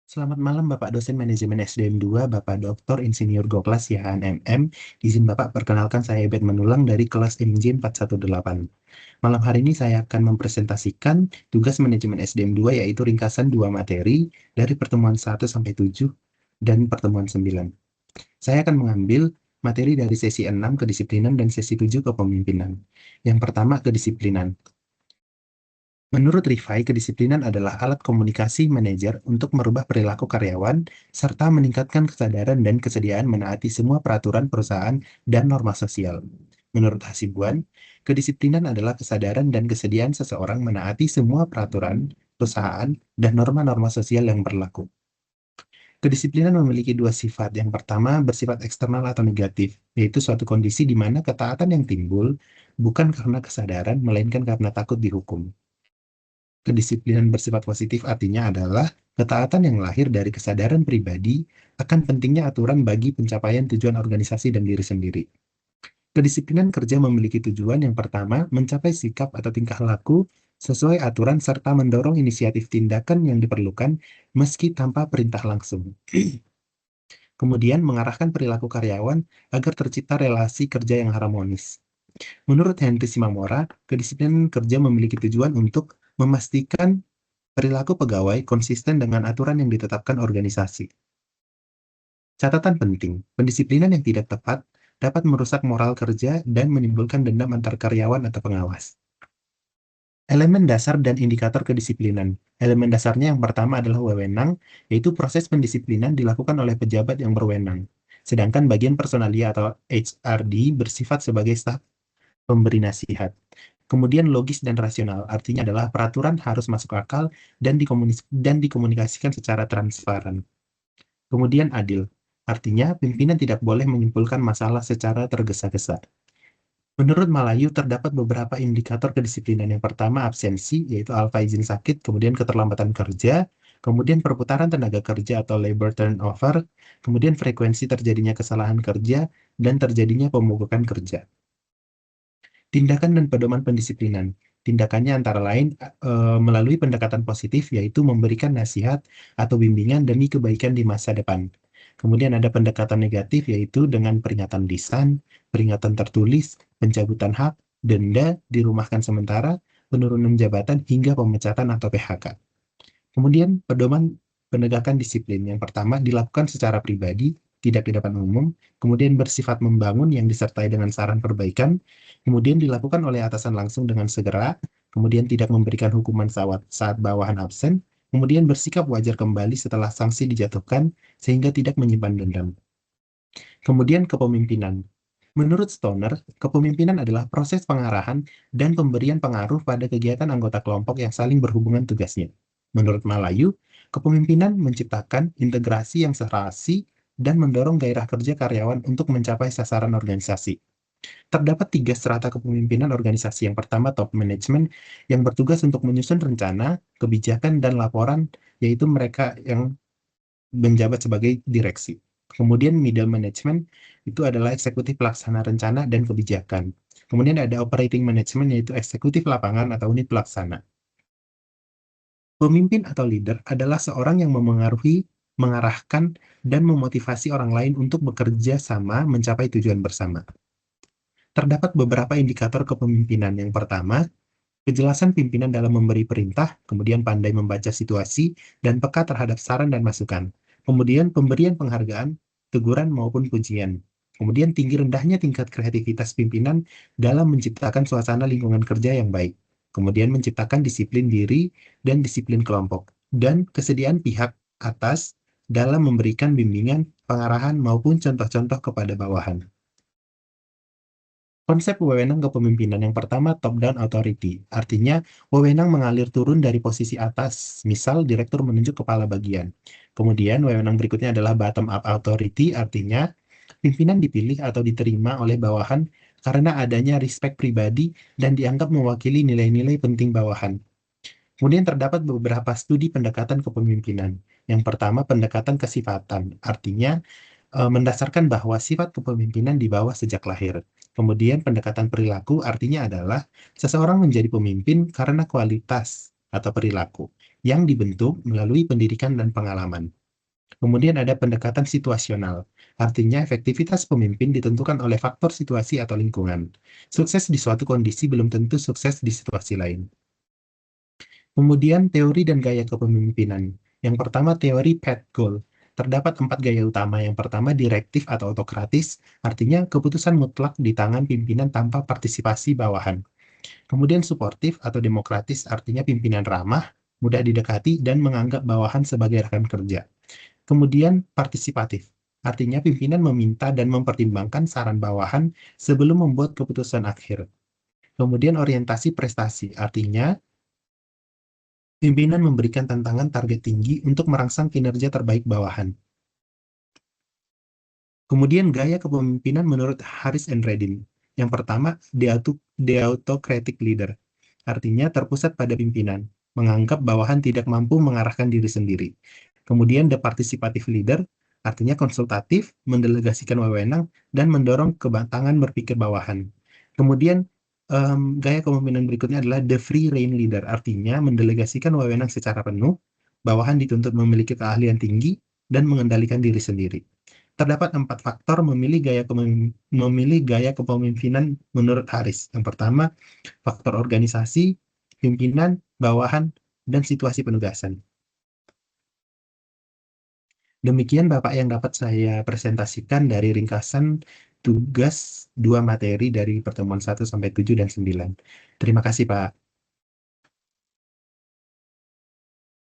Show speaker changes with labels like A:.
A: Selamat malam Bapak dosen manajemen SDM 2, Bapak Dr. Insinyur Goplas Yahan MM. Izin Bapak perkenalkan saya Ebet Menulang dari kelas MJ 418. Malam hari ini saya akan mempresentasikan tugas manajemen SDM 2 yaitu ringkasan 2 materi dari pertemuan 1 sampai 7 dan pertemuan 9. Saya akan mengambil materi dari sesi 6 kedisiplinan dan sesi 7 kepemimpinan. Yang pertama kedisiplinan. Menurut Rifai, kedisiplinan adalah alat komunikasi manajer untuk merubah perilaku karyawan serta meningkatkan kesadaran dan kesediaan menaati semua peraturan perusahaan dan norma sosial. Menurut Hasibuan, kedisiplinan adalah kesadaran dan kesediaan seseorang menaati semua peraturan perusahaan dan norma-norma sosial yang berlaku. Kedisiplinan memiliki dua sifat. Yang pertama, bersifat eksternal atau negatif, yaitu suatu kondisi di mana ketaatan yang timbul bukan karena kesadaran, melainkan karena takut dihukum. Kedisiplinan bersifat positif artinya adalah ketaatan yang lahir dari kesadaran pribadi akan pentingnya aturan bagi pencapaian tujuan organisasi dan diri sendiri. Kedisiplinan kerja memiliki tujuan yang pertama, mencapai sikap atau tingkah laku sesuai aturan serta mendorong inisiatif tindakan yang diperlukan meski tanpa perintah langsung. Kemudian mengarahkan perilaku karyawan agar tercipta relasi kerja yang harmonis. Menurut Henry Simamora, kedisiplinan kerja memiliki tujuan untuk memastikan perilaku pegawai konsisten dengan aturan yang ditetapkan organisasi. Catatan penting, pendisiplinan yang tidak tepat dapat merusak moral kerja dan menimbulkan dendam antar karyawan atau pengawas. Elemen dasar dan indikator kedisiplinan. Elemen dasarnya yang pertama adalah wewenang, yaitu proses pendisiplinan dilakukan oleh pejabat yang berwenang. Sedangkan bagian personalia atau HRD bersifat sebagai staf pemberi nasihat. Kemudian logis dan rasional, artinya adalah peraturan harus masuk akal dan dikomunikasikan secara transparan. Kemudian adil, artinya pimpinan tidak boleh menyimpulkan masalah secara tergesa-gesa. Menurut Malayu, terdapat beberapa indikator kedisiplinan. Yang pertama, absensi, yaitu alfa izin sakit, kemudian keterlambatan kerja, kemudian perputaran tenaga kerja atau labor turnover, kemudian frekuensi terjadinya kesalahan kerja, dan terjadinya pemogokan kerja. Tindakan dan pedoman pendisiplinan. Tindakannya antara lain melalui pendekatan positif, yaitu memberikan nasihat atau bimbingan demi kebaikan di masa depan. Kemudian ada pendekatan negatif, yaitu dengan peringatan lisan, peringatan tertulis, pencabutan hak, denda, dirumahkan sementara, penurunan jabatan, hingga pemecatan atau PHK. Kemudian pedoman penegakan disiplin. Yang pertama, dilakukan secara pribadi, tidak di depan umum, kemudian bersifat membangun yang disertai dengan saran perbaikan, kemudian dilakukan oleh atasan langsung dengan segera, kemudian tidak memberikan hukuman saat bawahan absen, kemudian bersikap wajar kembali setelah sanksi dijatuhkan, sehingga tidak menyimpan dendam. Kemudian kepemimpinan. Menurut Stoner, kepemimpinan adalah proses pengarahan dan pemberian pengaruh pada kegiatan anggota kelompok yang saling berhubungan tugasnya. Menurut Malayu, kepemimpinan menciptakan integrasi yang serasi dan mendorong gairah kerja karyawan untuk mencapai sasaran organisasi. Terdapat 3 strata kepemimpinan organisasi. Yang pertama, top management, yang bertugas untuk menyusun rencana, kebijakan, dan laporan, yaitu mereka yang menjabat sebagai direksi. Kemudian middle management itu adalah eksekutif pelaksana rencana dan kebijakan. Kemudian ada operating management, yaitu eksekutif lapangan atau unit pelaksana. Pemimpin atau leader adalah seorang yang memengaruhi, mengarahkan, dan memotivasi orang lain untuk bekerja sama mencapai tujuan bersama. Terdapat beberapa indikator kepemimpinan. Yang pertama, kejelasan pimpinan dalam memberi perintah, kemudian pandai membaca situasi, dan peka terhadap saran dan masukan. Kemudian pemberian penghargaan, teguran maupun pujian. Kemudian tinggi rendahnya tingkat kreativitas pimpinan dalam menciptakan suasana lingkungan kerja yang baik. Kemudian menciptakan disiplin diri dan disiplin kelompok. Dan kesediaan pihak atas dalam memberikan bimbingan, pengarahan, maupun contoh-contoh kepada bawahan. Konsep wewenang kepemimpinan yang pertama, top-down authority. Artinya, wewenang mengalir turun dari posisi atas, misal direktur menunjuk kepala bagian. Kemudian, wewenang berikutnya adalah bottom-up authority, artinya pimpinan dipilih atau diterima oleh bawahan karena adanya respek pribadi dan dianggap mewakili nilai-nilai penting bawahan. Kemudian terdapat beberapa studi pendekatan kepemimpinan. Yang pertama, pendekatan kesifatan. Artinya, mendasarkan bahwa sifat kepemimpinan dibawa sejak lahir. Kemudian pendekatan perilaku artinya adalah seseorang menjadi pemimpin karena kualitas atau perilaku. yang dibentuk melalui pendidikan dan pengalaman. Kemudian ada pendekatan situasional, artinya efektivitas pemimpin ditentukan oleh faktor situasi atau lingkungan. Sukses di suatu kondisi belum tentu sukses di situasi lain. Kemudian teori dan gaya kepemimpinan. Yang pertama teori Pat-Gould. Terdapat 4 gaya utama. Yang pertama direktif atau autokratis, artinya keputusan mutlak di tangan pimpinan tanpa partisipasi bawahan. Kemudian suportif atau demokratis, artinya pimpinan ramah, mudah didekati, dan menganggap bawahan sebagai rekan kerja. Kemudian partisipatif, artinya pimpinan meminta dan mempertimbangkan saran bawahan sebelum membuat keputusan akhir. Kemudian orientasi prestasi, artinya pimpinan memberikan tantangan target tinggi untuk merangsang kinerja terbaik bawahan. Kemudian gaya kepemimpinan menurut Harris and Redin. Yang pertama, the autocratic leader. Artinya terpusat pada pimpinan, menganggap bawahan tidak mampu mengarahkan diri sendiri. Kemudian the participative leader, artinya konsultatif, mendelegasikan wewenang, dan mendorong kebatangan berpikir bawahan. Kemudian gaya kepemimpinan berikutnya adalah the free rein leader, artinya mendelegasikan wewenang secara penuh, bawahan dituntut memiliki keahlian tinggi, dan mengendalikan diri sendiri. Terdapat 4 faktor memilih gaya kepemimpinan menurut Harris. Yang pertama, faktor organisasi, pimpinan, bawahan, dan situasi penugasan. Demikian Bapak yang dapat saya presentasikan dari ringkasan tugas 2 materi dari pertemuan 1 sampai 7 dan 9. Terima kasih Pak.